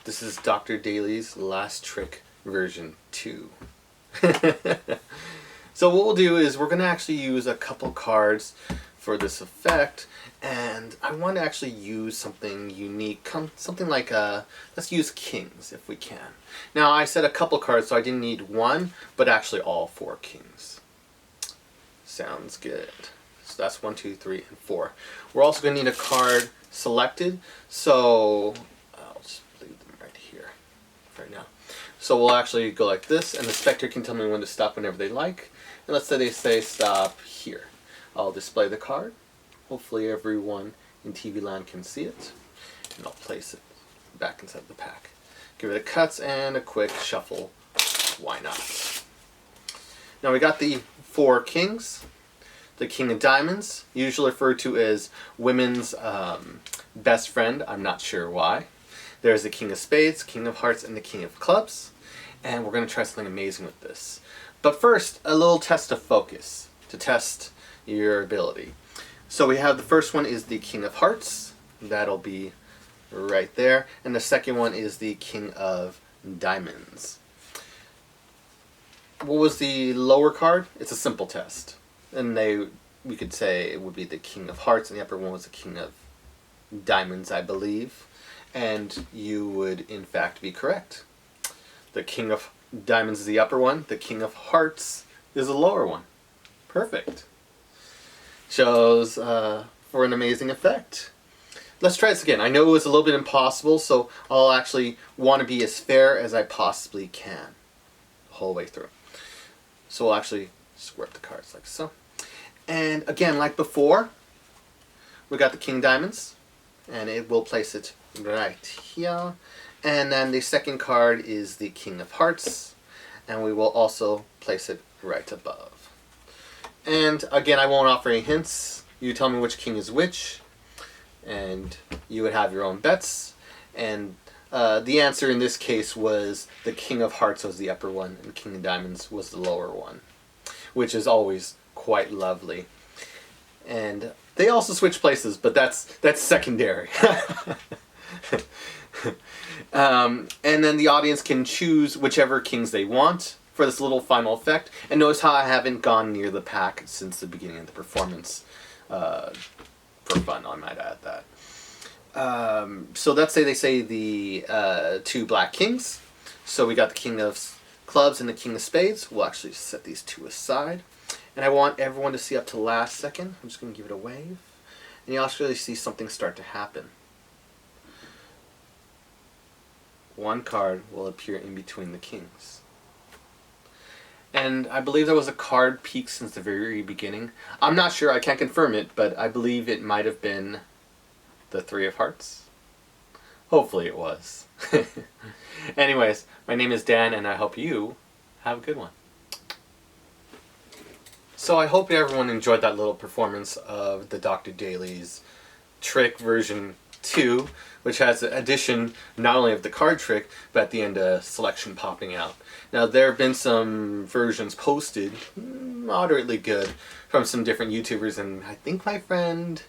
This is Dr. Daley's Last Trick version 2. So what we'll do is we're going to actually use a couple cards for this effect, and I want to actually use something unique, something like let's use kings if we can. Now I said a couple cards, so I didn't need one, but actually all 4 kings. Sounds good. So that's 1, 2, 3, and 4. We're also going to need a card selected, so I'll just leave them right here right now. So we'll actually go like this, and the spectator can tell me when to stop whenever they like. And let's say they say stop here. I'll display the card. Hopefully everyone in TV land can see it. And I'll place it back inside the pack. Give it a cuts and a quick shuffle. Why not? Now we got the 4 kings. The king of diamonds, usually referred to as women's best friend. I'm not sure why. There's the king of spades, king of hearts, and the king of clubs. And we're going to try something amazing with this. But first, a little test of focus to test your ability. So we have the first one is the king of hearts. That'll be right there. And the second one is the king of diamonds. What was the lower card? It's a simple test. And we could say it would be the king of hearts, and the upper one was the king of diamonds, I believe. And you would, in fact, be correct. The king of diamonds is the upper one. The king of hearts is the lower one. Perfect. Shows for an amazing effect. Let's try this again. I know it was a little bit impossible, so I'll actually want to be as fair as I possibly can the whole way through. So we'll actually square up the cards like so. And again, like before, we got the king diamonds, and it will place it right here. And then the second card is the king of hearts, and we will also place it right above. And again, I won't offer any hints. You tell me which king is which, and you would have your own bets. And the answer in this case was the king of hearts was the upper one, and the king of diamonds was the lower one, which is always quite lovely. And they also switch places, but that's secondary. And then the audience can choose whichever kings they want for this little final effect. And notice how I haven't gone near the pack since the beginning of the performance. For fun, I might add that. So let's say they say the 2 black kings. So we got the king of clubs and the king of spades. We'll actually set these 2 aside. And I want everyone to see up to the last second. I'm just going to give it a wave. And you'll actually see something start to happen. One card will appear in between the kings. And I believe there was a card peaked since the very beginning. I'm not sure, I can't confirm it, but I believe it might have been the 3 of hearts. Hopefully it was. Anyways, my name is Dan, and I hope you have a good one. So I hope everyone enjoyed that little performance of the Dr. Daley's trick version 2, which has an addition not only of the card trick, but at the end a selection popping out. Now there have been some versions posted, moderately good, from some different YouTubers, and I think my friend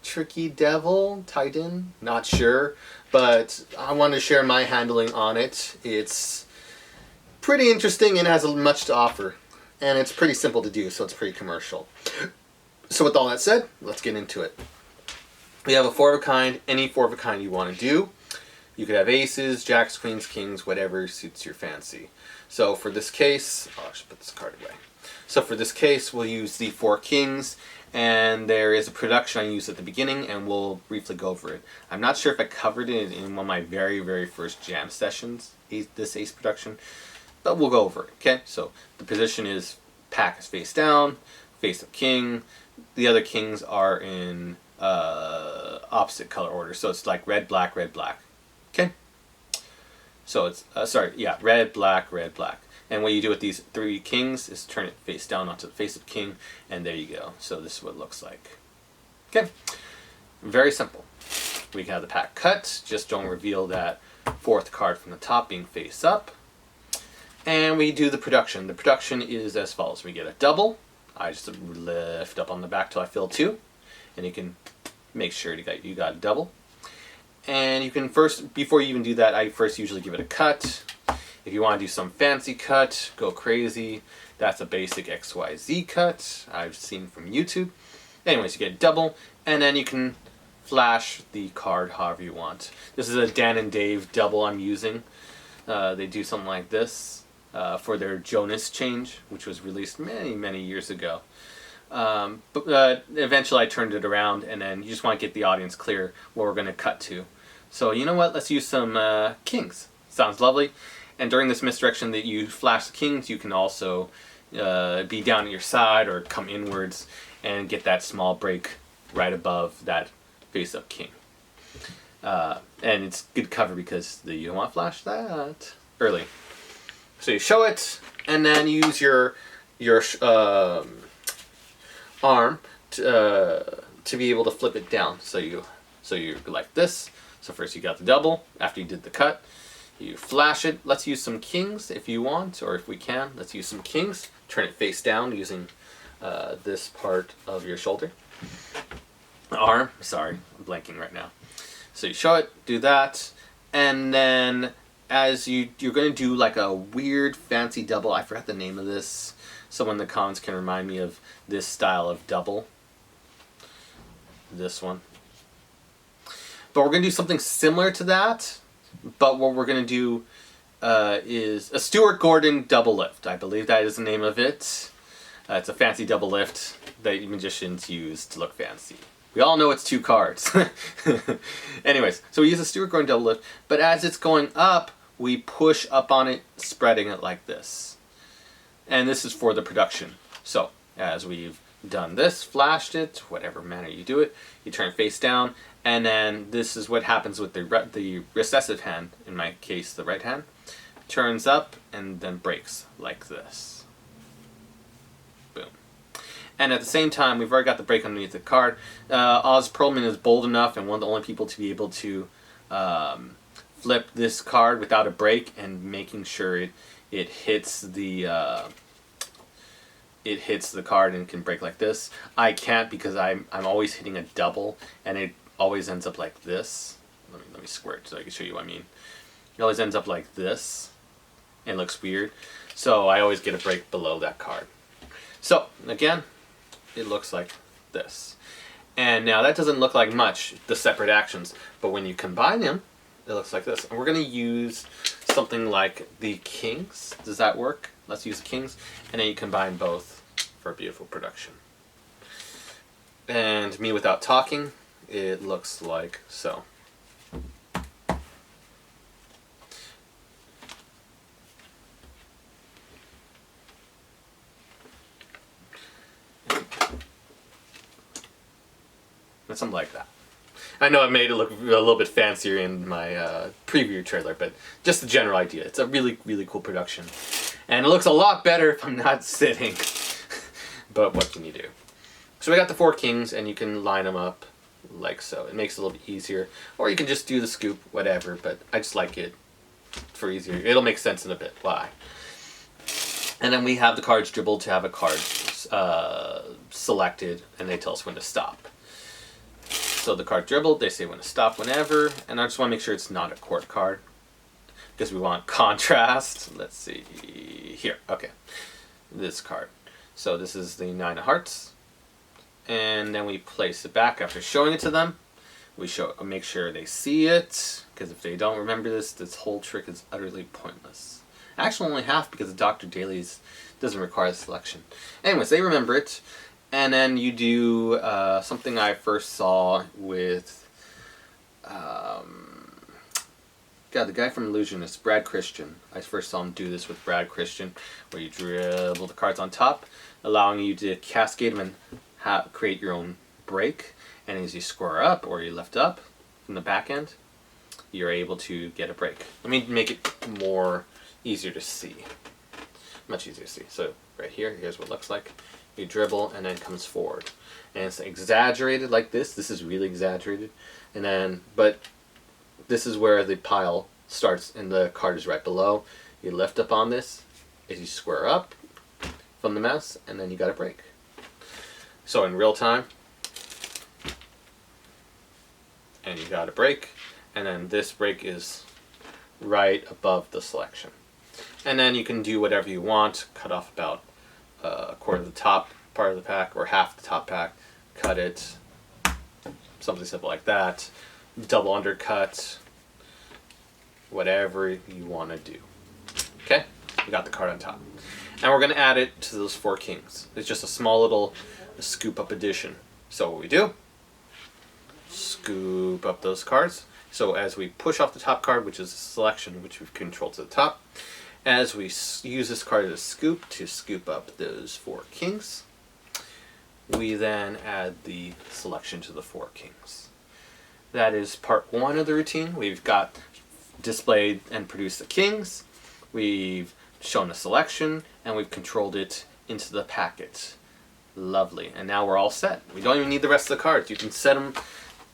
Tricky Devil, Titan, not sure, but I want to share my handling on it. It's pretty interesting and has much to offer. And it's pretty simple to do, so it's pretty commercial. So with all that said, let's get into it. We have a 4 of a kind, any 4 of a kind you want to do. You could have aces, jacks, queens, kings, whatever suits your fancy. So for this case, I should put this card away. So for this case, we'll use the 4 kings, and there is a production I used at the beginning, and we'll briefly go over it. I'm not sure if I covered it in one of my very, very first jam sessions, this ace production, but we'll go over it, okay? So the position is pack is face down, face up king. The other kings are in opposite color order. So it's like red, black, okay? So it's, red, black. And what you do with these 3 kings is turn it face down onto the face up king, and there you go. So this is what it looks like. Okay, very simple. We can have the pack cut, just don't reveal that 4th card from the top being face up. And we do the production. The production is as follows. We get a double. I just lift up on the back till I fill 2. And you can make sure you got a double. And you can first, before you even do that, I first usually give it a cut. If you want to do some fancy cut, go crazy. That's a basic XYZ cut I've seen from YouTube. Anyways, you get double, and then you can flash the card however you want. This is a Dan and Dave double I'm using. They do something like this for their Jonas change, which was released many years ago. But eventually I turned it around, and then you just want to get the audience clear what we're going to cut to. So you know what, let's use some kings. Sounds lovely. And during this misdirection that you flash the kings, you can also be down at your side or come inwards and get that small break right above that face-up king. And it's good cover because you don't want to flash that early. So you show it, and then use your arm to be able to flip it down. So you like this. So first you got the double. After you did the cut, you flash it. Let's use some kings if you want, or if we can, let's use some kings. Turn it face down using this part of your shoulder. Arm, sorry, I'm blanking right now. So you show it, do that, and then as you're going to do like a weird fancy double. I forgot the name of this. Someone in the comments can remind me of this style of double. This one. But we're going to do something similar to that. But what we're going to do is a Stuart Gordon double lift. I believe that is the name of it. It's a fancy double lift that magicians use to look fancy. We all know it's 2 cards. Anyways, so we use a Stuart Gordon double lift. But as it's going up, we push up on it, spreading it like this. And this is for the production. So as we've done this, flashed it, whatever manner you do it, you turn it face down, and then this is what happens with the recessive hand, in my case the right hand, turns up and then breaks like this. Boom. And at the same time, we've already got the break underneath the card. Oz Perlman is bold enough and one of the only people to be able to flip this card without a break and making sure it hits the card and can break like this. I can't because I'm always hitting a double, and it always ends up like this. Let me square it so I can show you what I mean. It always ends up like this and looks weird. So I always get a break below that card. So again, it looks like this. And now that doesn't look like much, the separate actions, but when you combine them, it looks like this. And we're going to use something like the kings. Does that work? Let's use the kings. And then you combine both for a beautiful production. And me without talking, it looks like so. And something like that. I know I made it look a little bit fancier in my preview trailer, but just the general idea. It's a really cool production. And it looks a lot better if I'm not sitting. But what can you do? So we got the 4 kings, and you can line them up like so. It makes it a little bit easier. Or you can just do the scoop, whatever, but I just like it for easier. It'll make sense in a bit why. And then we have the cards dribbled to have a card selected, and they tell us when to stop. So the card dribbled, they say when to stop whenever, and I just want to make sure it's not a court card because we want contrast. Let's see here. Okay, this card. So this is the 9 of hearts, and then we place it back after showing it to them. We make sure they see it, because if they don't remember this whole trick is utterly pointless. Actually, only half because the Dr. Daley's doesn't require the selection. Anyways, they remember it. And then you do something I first saw with the guy from Illusionist, Brad Christian. I first saw him do this with Brad Christian, where you dribble the cards on top, allowing you to cascade them and create your own break. And as you square up or you lift up from the back end, you're able to get a break. Let me make it more easier to see. Much easier to see. So right here, here's what it looks like. You dribble and then comes forward, and it's exaggerated like this. This is really exaggerated, and then but this is where the pile starts, and the card is right below. You lift up on this as you square up from the mouse, and then you got a break. So in real time, and you got a break, and then this break is right above the selection. And then you can do whatever you want, cut off about a quarter of the top part of the pack or half the top pack, cut it, something simple like that, double undercut, whatever you want to do. Okay, we got the card on top. And we're going to add it to those 4 kings. It's just a small little scoop up addition. So what we do, scoop up those cards. So as we push off the top card, which is a selection, which we've controlled to the top, as we use this card as a scoop to scoop up those 4 kings, we then add the selection to the 4 kings. That is part 1 of the routine. We've got displayed and produced the kings, we've shown a selection, and we've controlled it into the packet. Lovely. And now we're all set. We don't even need the rest of the cards. You can set them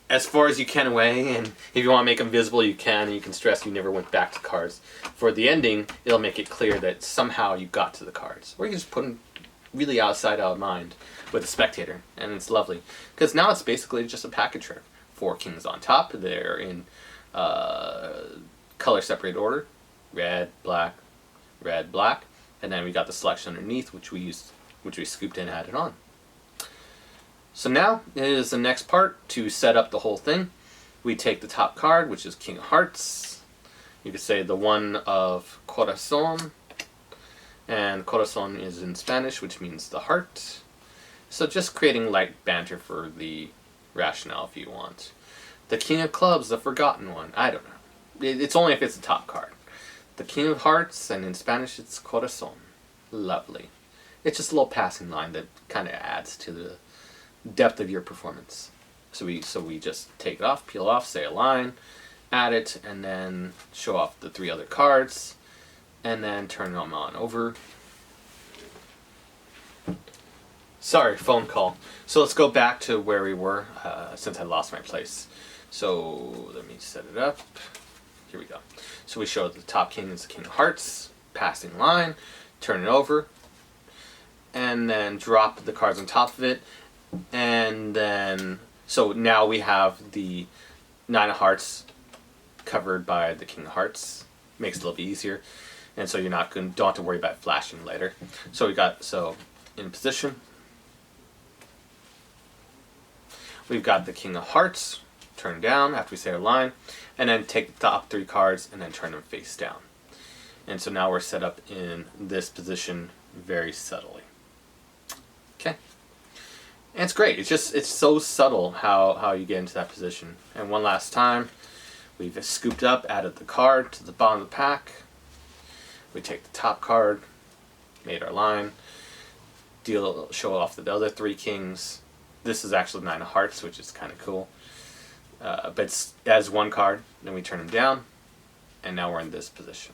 as far as you can away, and if you want to make them visible, you can, and you can stress you never went back to cards. For the ending, it'll make it clear that somehow you got to the cards. Or you can just put them really outside out of mind with the spectator, and it's lovely. Because now it's basically just a packet trick. 4 kings on top. They're in color separated order. Red, black, and then we got the selection underneath, which we scooped in and added on. So now is the next part to set up the whole thing. We take the top card, which is King of Hearts. You could say the one of Corazon, and Corazon is in Spanish, which means the heart. So just creating light banter for the rationale if you want. The King of Clubs, the forgotten one. I don't know. It's only if it's the top card. The King of Hearts, and in Spanish it's Corazon. Lovely. It's just a little passing line that kind of adds to the depth of your performance. So we just take it off, peel off, say a line, add it, and then show off the 3 other cards, and then turn them on over. Sorry, phone call. So let's go back to where we were since I lost my place. So let me set it up. Here we go. So we show the top king is the King of Hearts, passing line, turn it over, and then drop the cards on top of it. And then, so now we have the 9 of Hearts covered by the King of Hearts. Makes it a little bit easier. And so you're don't have to worry about flashing later. So we got, in position, we've got the King of Hearts, turn down after we say our line, and then take the top 3 cards and then turn them face down. And so now we're set up in this position very subtly. Okay. And it's great. It's so subtle how you get into that position. And one last time, we've scooped up, added the card to the bottom of the pack. We take the top card, made our line, show off the other 3 kings. This is actually 9 of Hearts, which is kind of cool. But it's as 1 card, then we turn them down, and now we're in this position.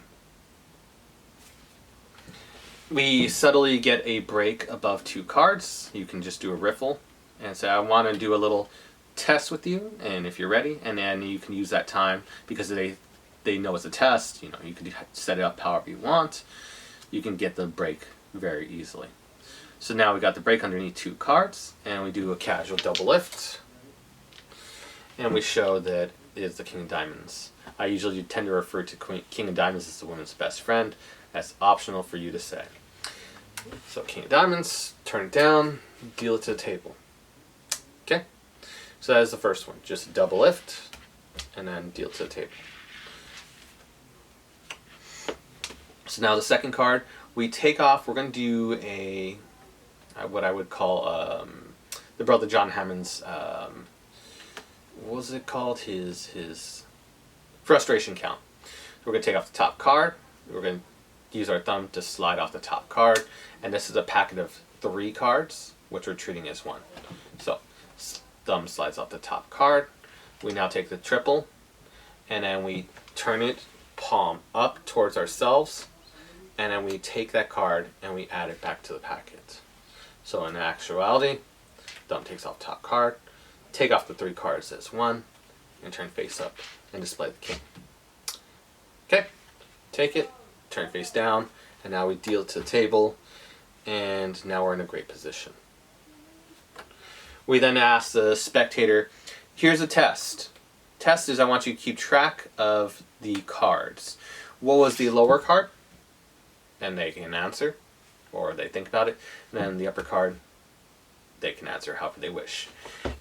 We subtly get a break above 2 cards. You can just do a riffle and say, I want to do a little test with you, and if you're ready, and then you can use that time because they know it's a test. You can set it up however you want. You can get the break very easily. So now we got the break underneath 2 cards, and we do a casual double lift, and we show that it is the King of Diamonds. I usually tend to refer to King of Diamonds as the woman's best friend. That's optional for you to say. So King of Diamonds, turn it down, deal it to the table. Okay? So that is the first one. Just a double lift, and then deal it to the table. So now the second card, we take off, we're going to do what I would call the brother John Hammond's, what was it called? His frustration count. We're going to take off the top card, we're going to use our thumb to slide off the top card, and this is a packet of 3 cards, which we're treating as 1. So, thumb slides off the top card, we now take the triple, and then we turn it palm up towards ourselves, and then we take that card and we add it back to the packet. So in actuality, thumb takes off top card, take off the 3 cards as 1, and turn face up and display the king. Okay, take it, turn face down, and now we deal it to the table, and now we're in a great position. We then ask the spectator, here's a test test is I want you to keep track of the cards. What was the lower card? And they can answer, or they think about it. And then the upper card, they can answer however they wish.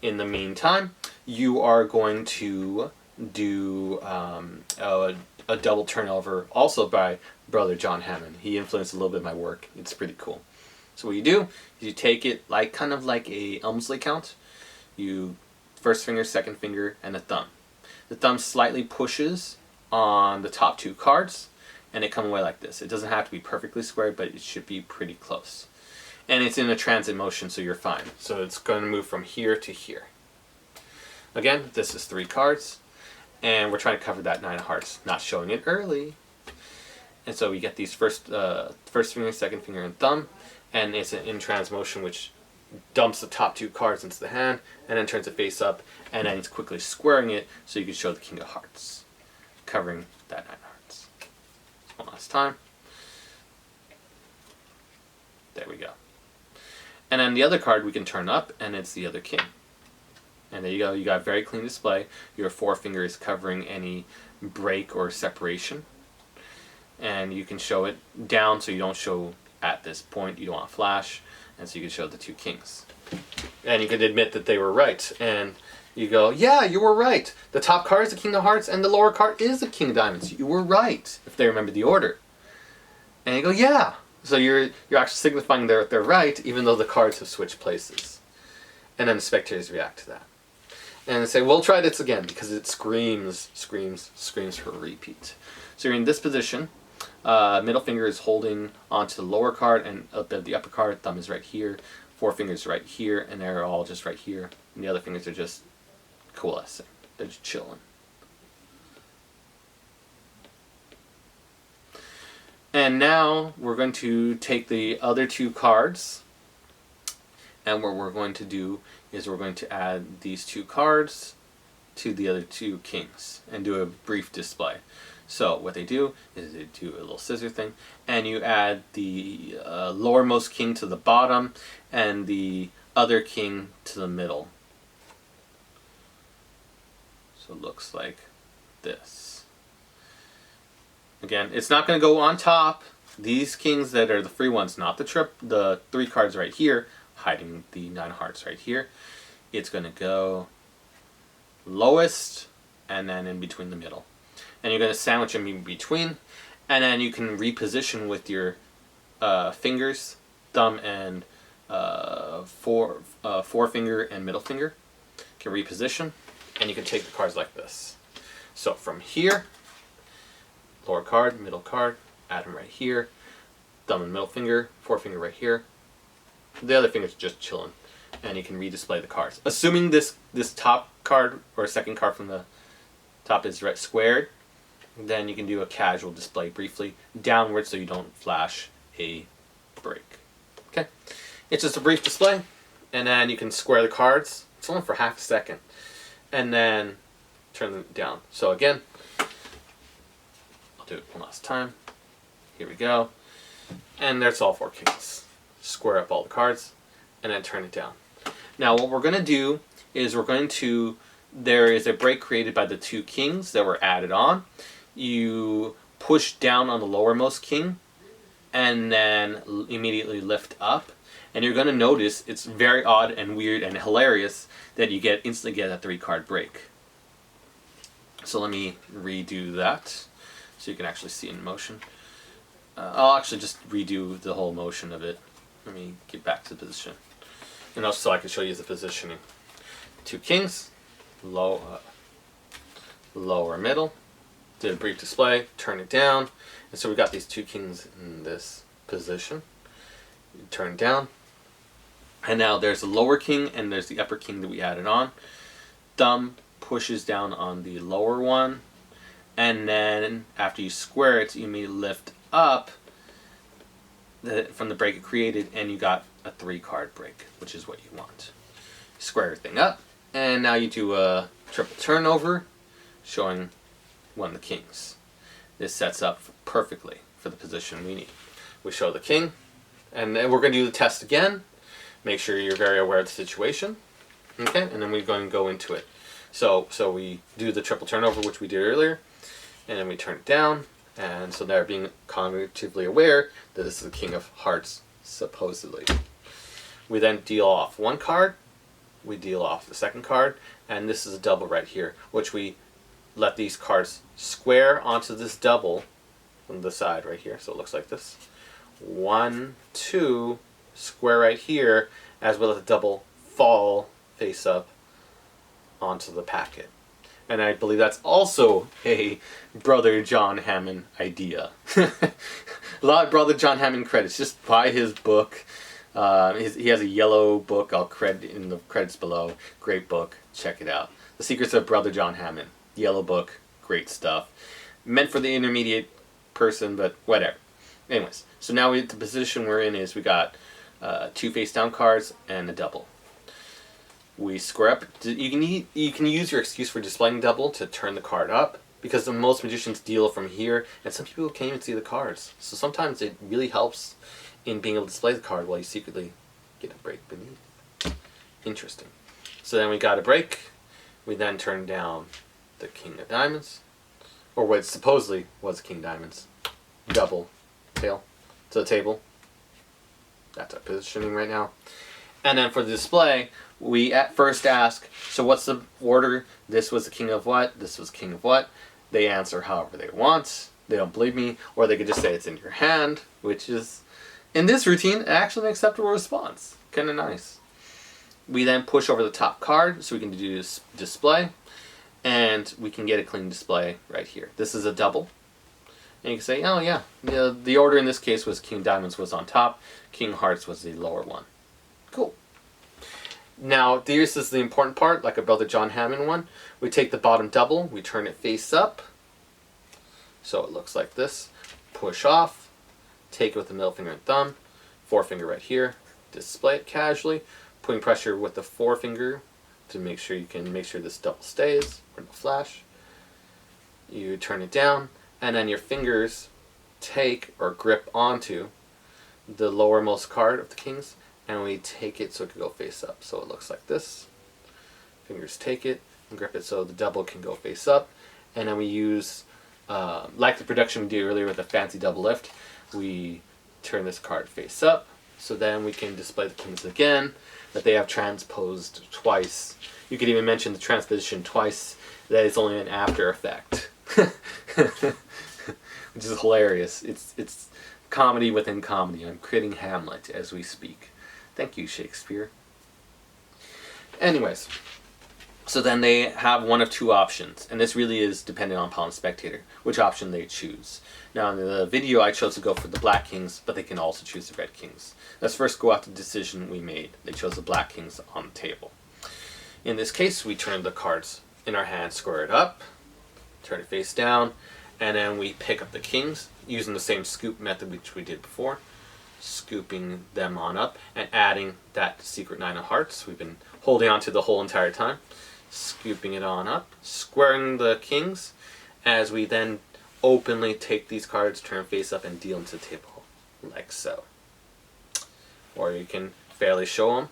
In the meantime, you are going to do a double turnover, also by Brother John Hammond. He influenced a little bit of my work. It's pretty cool. So what you do is you take it like kind of like a Elmsley count. You first finger, second finger, and a thumb. The thumb slightly pushes on the top 2 cards, and it comes away like this. It doesn't have to be perfectly square, but it should be pretty close. And it's in a transit motion, so you're fine. So it's going to move from here to here. Again, this is 3 cards, and we're trying to cover that 9 of hearts, not showing it early. And so we get these first finger, second finger, and thumb, and it's an in trans motion, which dumps the top 2 cards into the hand, and then turns it face up, and then it's quickly squaring it, so you can show the king of hearts, covering that 9 of hearts. One last time. There we go. And then the other card we can turn up, and it's the other king. And there you go. You got a very clean display. Your 4 fingers covering any break or separation. And you can show it down, so you don't show at this point. You don't want to flash. And so you can show the 2 kings. And you can admit that they were right. And you go, yeah, you were right. The top card is the king of hearts, and the lower card is the king of diamonds. You were right, if they remember the order. And you go, yeah. So you're actually signifying they're right, even though the cards have switched places. And then the spectators react to that. And they say, we'll try this again, because it screams for a repeat. So you're in this position. Middle finger is holding onto the lower card, and the upper card, thumb is right here. 4 fingers right here, and they're all just right here. And the other fingers are just coalescing. They're just chilling. And now we're going to take the other 2 cards, and what we're going to do is we're going to add these 2 cards to the other 2 kings and do a brief display. So what they do is they do a little scissor thing, and you add the lowermost king to the bottom and the other king to the middle. So it looks like this. Again, it's not going to go on top. These kings that are the free ones, not the 3 cards right here, hiding the 9 hearts right here. It's going to go lowest and then in between the middle. And you're going to sandwich them in between, and then you can reposition with your fingers, thumb and forefinger and middle finger. You can reposition, and you can take the cards like this. So from here, lower card, middle card, add them right here, thumb and middle finger, forefinger right here. The other finger's just chilling, and you can redisplay the cards. Assuming this top card or second card from the top is right squared, then you can do a casual display briefly downward so you don't flash a break. Okay, it's just a brief display, and then you can square the cards. It's only for half a second, and then turn them down. So again, I'll do it one last time. Here we go, and there's all 4 kings. Square up all the cards, and then turn it down. Now what we're going to do is there is a break created by the 2 kings that were added on. You push down on the lowermost king, and then immediately lift up. And you're going to notice it's very odd and weird and hilarious that you instantly get a 3-card break. So let me redo that so you can actually see it in motion. I'll actually just redo the whole motion of it. Let me get back to the position. And also so I can show you the positioning. 2 kings, lower middle, did a brief display, turn it down, and so we got these 2 kings in this position. You turn down, and now there's the lower king and there's the upper king that we added on. Thumb pushes down on the lower one, and then after you square it, you may lift up from the break it created, and you got a 3-card break, which is what you want. Square everything up, and now you do a triple turnover, showing one of the kings. This sets up perfectly for the position we need. We show the king, and then we're going to do the test again. Make sure you're very aware of the situation. Okay, and then we're going to go into it. So we do the triple turnover, which we did earlier, and then we turn it down, and so they're being cognitively aware that this is the King of Hearts, supposedly. We then deal off one card, we deal off the second card, and this is a double right here, which we let these cards square onto this double from the side right here, so it looks like this. 1, 2, square right here, as well as a double fall face up onto the packet. And I believe that's also a Brother John Hammond idea. A lot of Brother John Hammond credits. Just buy his book. He has a yellow book. I'll credit in the credits below. Great book. Check it out. The Secrets of Brother John Hammond. Yellow book. Great stuff. Meant for the intermediate person, but whatever. Anyways, so now the position we're in is we got 2 face down cards and a double. We square up. You can use your excuse for displaying double to turn the card up, because most magicians deal from here, and some people can't even see the cards. So sometimes it really helps in being able to display the card while you secretly get a break beneath. Interesting. So then we got a break. We then turn down the King of Diamonds, or what supposedly was King Diamonds. Double tail to the table. That's our positioning right now. And then for the display, we at first ask, so what's the order? This was the king of what? This was king of what? They answer however they want. They don't believe me. Or they could just say it's in your hand, which is, in this routine, actually an acceptable response. Kind of nice. We then push over the top card so we can do this display. And we can get a clean display right here. This is a double. And you can say, oh yeah, the order in this case was King Diamonds was on top. King Hearts was the lower one. Cool. Now, this is the important part, like a Brother John Hammond one. We take the bottom double, we turn it face up, so it looks like this. Push off, take it with the middle finger and thumb, forefinger right here, display it casually, putting pressure with the forefinger to make sure this double stays, or no flash. You turn it down, and then your fingers take or grip onto the lowermost card of the kings, and we take it so it can go face up. So it looks like this. Fingers take it and grip it so the double can go face up. And then we use, like the production we did earlier with the fancy double lift, we turn this card face up. So then we can display the kings again, that they have transposed twice. You could even mention the transposition twice. That is only an after effect. Which is hilarious. It's comedy within comedy. I'm creating Hamlet as we speak. Thank you, Shakespeare. Anyways, so then they have one of two options, and this really is dependent upon the spectator, which option they choose. Now in the video I chose to go for the black kings, but they can also choose the red kings. Let's first go out the decision we made. They chose the black kings on the table. In this case, we turn the cards in our hand, square it up, turn it face down, and then we pick up the kings using the same scoop method which we did before. Scooping them on up and adding that secret 9 of hearts we've been holding on to the whole entire time. Scooping it on up, squaring the kings, as we then openly take these cards, turn face up, and deal them to the table, like so. Or you can fairly show them,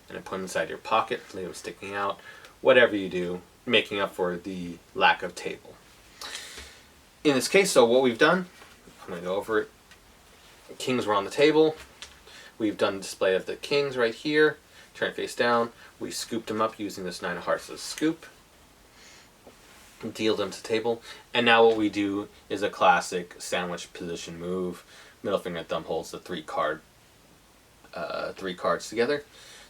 and then put them inside your pocket, leave them sticking out, whatever you do, making up for the lack of table. In this case, so what we've done, I'm going to go over it. Kings were on the table. We've done a display of the kings right here. Turn face down. We scooped them up using this 9 of hearts as a scoop. Deal them to table. And now what we do is a classic sandwich position move. Middle finger and thumb holds the three cards together.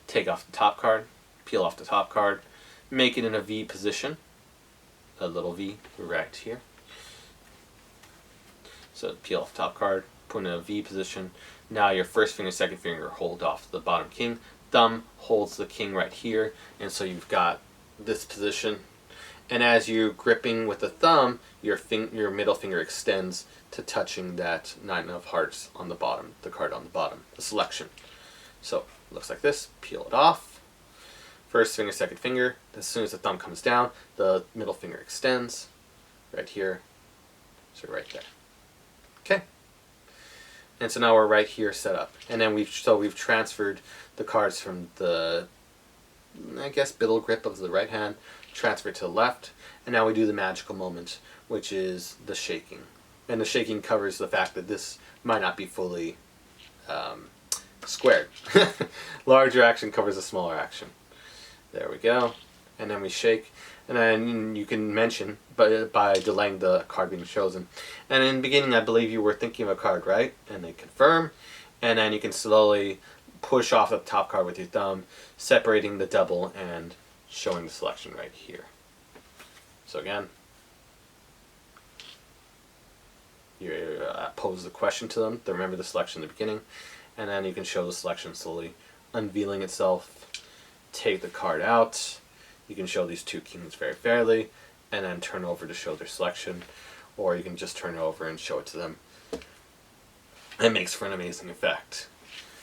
Take off the top card. Peel off the top card. Make it in a V position. A little V right here. So peel off the top card. Put in a V position. Now your first finger, second finger hold off the bottom king. Thumb holds the king right here, and so you've got this position. And as you're gripping with the thumb, your middle finger extends to touching that 9 of hearts on the bottom, the card on the bottom, the selection. So it looks like this. Peel it off. First finger, second finger. As soon as the thumb comes down, the middle finger extends right here. So right there. Okay. And so now we're right here set up. And then we've transferred the cards from the, I guess, middle grip of the right hand transfer to the left, and now we do the magical moment, which is the shaking. And the shaking covers the fact that this might not be fully squared. Larger action covers a smaller action. There we go. And then we shake. And then you can mention by delaying the card being chosen. And in the beginning, I believe you were thinking of a card, right? And they confirm. And then you can slowly push off the top card with your thumb, separating the double and showing the selection right here. So again, you pose the question to them. They remember the selection in the beginning. And then you can show the selection slowly unveiling itself. Take the card out. You can show these two kings very fairly, and then turn over to show their selection, or you can just turn it over and show it to them. It makes for an amazing effect.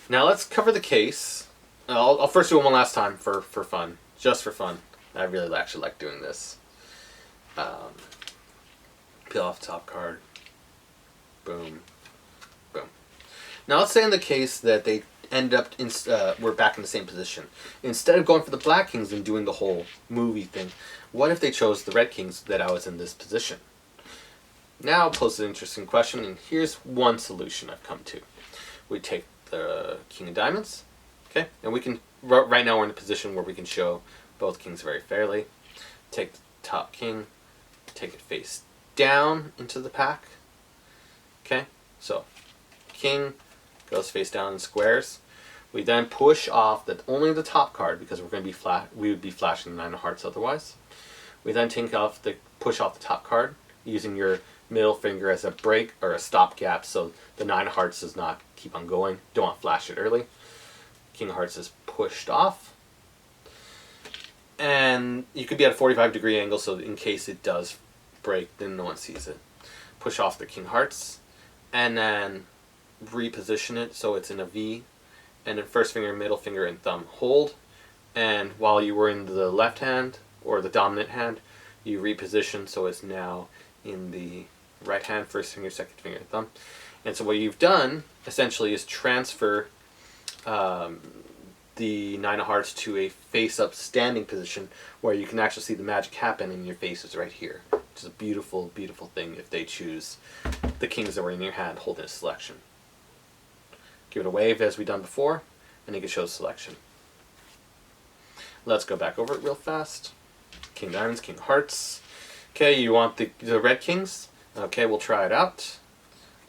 Now let's cover the case. I'll first do it one last time for fun, just for fun. I really actually like doing this. Peel off the top card. Boom. Boom. Now let's say in the case that they end up we're back in the same position. Instead of going for the black kings and doing the whole movie thing, what if they chose the red kings that I was in this position? Now I'll pose an interesting question, and here's one solution I've come to. We take the king of diamonds, okay, and we can right now we're in a position where we can show both kings very fairly. Take the top king, take it face down into the pack. Okay, so king goes face down in squares. We then push off only the top card because we're going to be we would be flashing the nine of hearts otherwise. We then push off the top card using your middle finger as a break or a stopgap so the nine of hearts does not keep on going. Don't want to flash it early. King of hearts is pushed off. And you could be at a 45-degree angle so in case it does break, then no one sees it. Push off the king of hearts and then reposition it so it's in a V, and then first finger, middle finger, and thumb hold, and while you were in the left hand or the dominant hand, you reposition so it's now in the right hand, first finger, second finger, and thumb. And so what you've done essentially is transfer the nine of hearts to a face-up standing position where you can actually see the magic happen and your face is right here, which is a beautiful, beautiful thing if they choose the kings that were in your hand holding a selection. Give it a wave as we done before, and you can show the selection. Let's go back over it real fast. King of diamonds, king of hearts. Okay, you want the red kings? Okay, we'll try it out.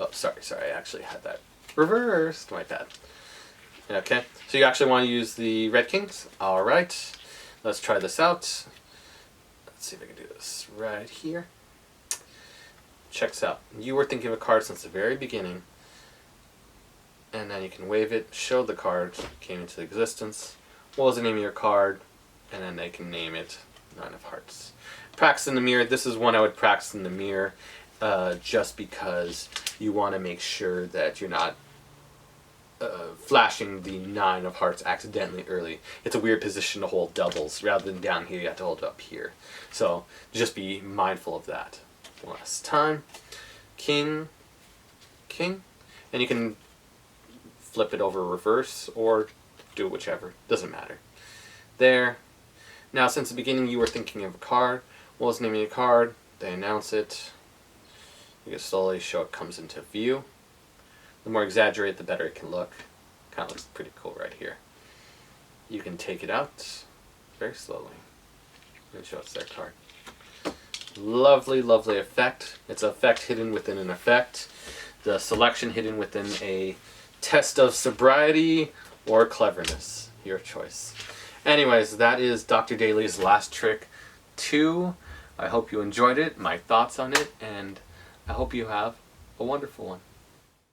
Oh, sorry, I actually had that reversed. My bad. Okay, so you actually want to use the red kings? Alright, let's try this out. Let's see if I can do this right here. Check this out. You were thinking of a card since the very beginning, and then you can wave it, show the card, came into existence. What was the name of your card? And then they can name it Nine of Hearts. Practice in the mirror. This is one I would practice in the mirror just because you want to make sure that you're not flashing the Nine of Hearts accidentally early. It's a weird position to hold doubles. Rather than down here, you have to hold it up here. So just be mindful of that. One last time. King, king, and you can flip it over reverse or do whichever. Doesn't matter. There. Now, since the beginning you were thinking of a card, what was the name of your card? They announce it. You can slowly show it comes into view. The more exaggerated, the better it can look. Kind of looks pretty cool right here. You can take it out very slowly and show it's their card. Lovely, lovely effect. It's an effect hidden within an effect. The selection hidden within a test of sobriety or cleverness. Your choice. Anyways, that is Dr. Daley's last trick 2. I hope you enjoyed it, my thoughts on it, and I hope you have a wonderful one.